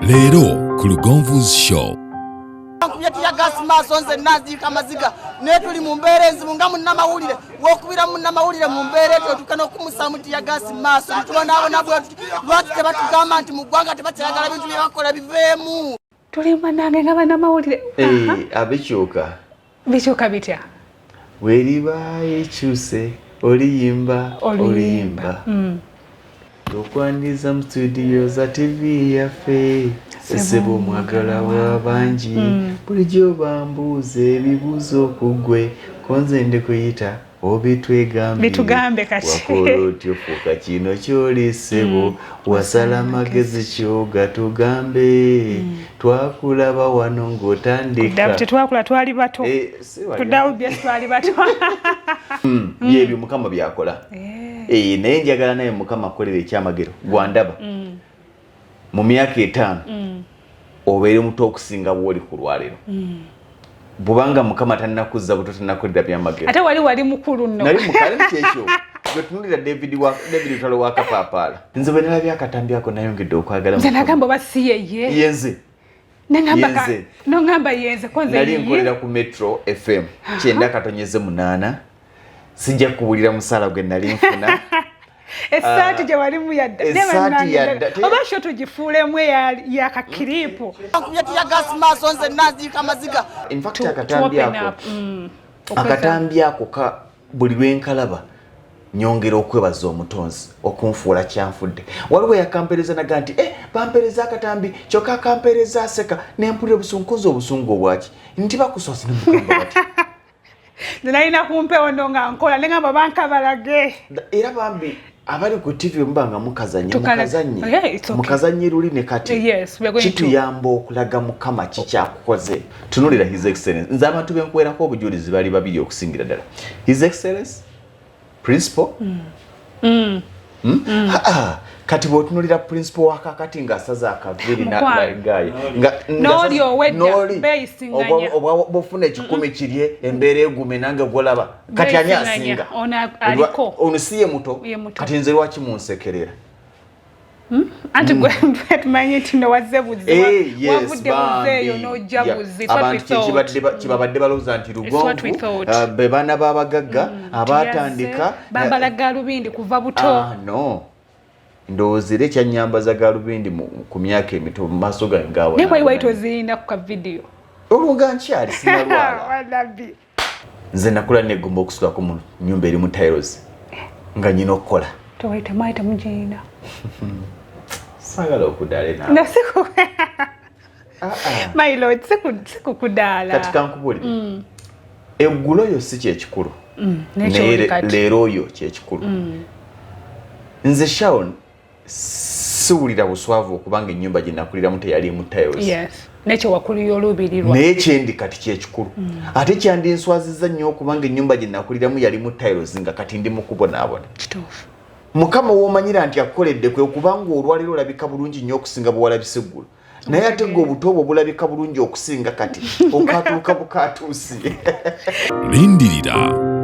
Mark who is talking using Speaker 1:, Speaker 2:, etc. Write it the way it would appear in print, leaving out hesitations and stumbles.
Speaker 1: Leero ku Lugonvu'S show.
Speaker 2: Kuyatiya gas maso nze nazi kamaziga netuli mu mbeere nzibu nga munnamawulire wokubira munnamawulire mu mbeere tukana okumusamuti ya gas maso tubona nabwe lwaki tebatugamba nti mu ggwanga tebakyagala bintu bye bakola biveemu
Speaker 3: tulimba nange nga bannamawulire
Speaker 4: abikyuka
Speaker 3: bitya
Speaker 4: weriba ekyuse oliyimba okwandiza mu studio za TV yaffe sebo mwagala w'abangi bulijjo bambuuze ebibuuzo ku ggwe konze ndikuyita obitwegambe
Speaker 3: kati
Speaker 4: wakola otyo fuuka kino ky'oli ssebo wasala magezi kyoga tugambe twakulaba wano ng'otandika
Speaker 3: tetwakula twali bato tudawubye twali bato
Speaker 4: byebyo mukama byakola naye njagala naye mukama akolera ekyamagero gwandaba mu myaka 5 obeere muto okusinga bw'oli ku lwaliro bubanga mukama tannakuzza buto tannakolera byamagero
Speaker 3: ate wali mukulu nno
Speaker 4: nali mukale kyekyo gwetunulira David Utalo wa Kapaapala nze bwe nalabye akatambi ako nayongedde okwagala
Speaker 3: nze nagamba oba si yeye
Speaker 4: yenze
Speaker 3: nongamba yenze konze
Speaker 4: nali nkolera ku Metro FM 9:8 sijja kuwulira musala gwe nali nfuna
Speaker 3: esaati gye walimu yadda oba sho tugifuulemu yakakiripu
Speaker 2: kuyatiya gas maso nze nazi kamaziga
Speaker 4: in fact akatambi ako ka buli lwenkalaba nyongera okwebaza omutonzi okunfuula kyanfudde waliwo yakampereza naga nti bampereza akatambi kyokka akampereza aseka nempulira busunkuzi obusungu obwaki nti bakusoose nemugamba bati
Speaker 3: nalina kumpewo ndo nga nkola nengamba bankabalage
Speaker 4: era bambi abali ku TV mbanga mukazanye luli ne kati kituyamba okulaga mukama kikyakukoze tunulira his excellence nze abantu benkwerako obujulizi bali babiri okusingira ddala his excellence principal kati bwotunulira principal wakakati nga asaza akaviri nagaye
Speaker 3: noli owedda beyisinganya
Speaker 4: bofuna ekikumi kirye embeera egume nange golaba kati ani asinga ono si ye muto kati nze lwaki munsekerera
Speaker 3: anti gwe tumanyi nti nowazze buzibu wavudde buzeeyo n'ojja buzi
Speaker 4: kibabadde balowooza nti Lugonvu be baana b'abagagga abaatandika
Speaker 3: bambala galubindi kuva buto
Speaker 4: no ndoozera ekyanyambaza galubindi ku myaka emito mu maaso gange ngaawa
Speaker 3: naye wali tozirinda ku kavidiyo
Speaker 4: olwoga nkyali sinalwala nze nakula negomba okusukako mu nnyumba erimu tiles nga nyina okukola
Speaker 3: tewayita mugirina
Speaker 4: sagala okudaala
Speaker 3: my lord sikukudaala
Speaker 4: kati kankubulire eggulo yo si kyekikulu naye leero oyo kyekikulu nze Sharon siwulira buswavu okubanga ennyumba gye nakuliramu teyalimu tiles
Speaker 3: nekyo wakulira olubirirwa
Speaker 4: naye kyendi kati kyekikulu ate kyandinswazizza nnyo okubanga ennyumba gye nakuliramu yalimu tiles nga kati ndi mu kubonaabona
Speaker 3: kituufu
Speaker 4: mukama w'omanyira nti akukoledde kwe okubanga olwaliro olabika bulungi nnyo okusinga bwe walabise eggulu naye ate gwe obuto obwo bulabika bulungi okusinga kati okatuuka bukatuusi
Speaker 1: Lindirira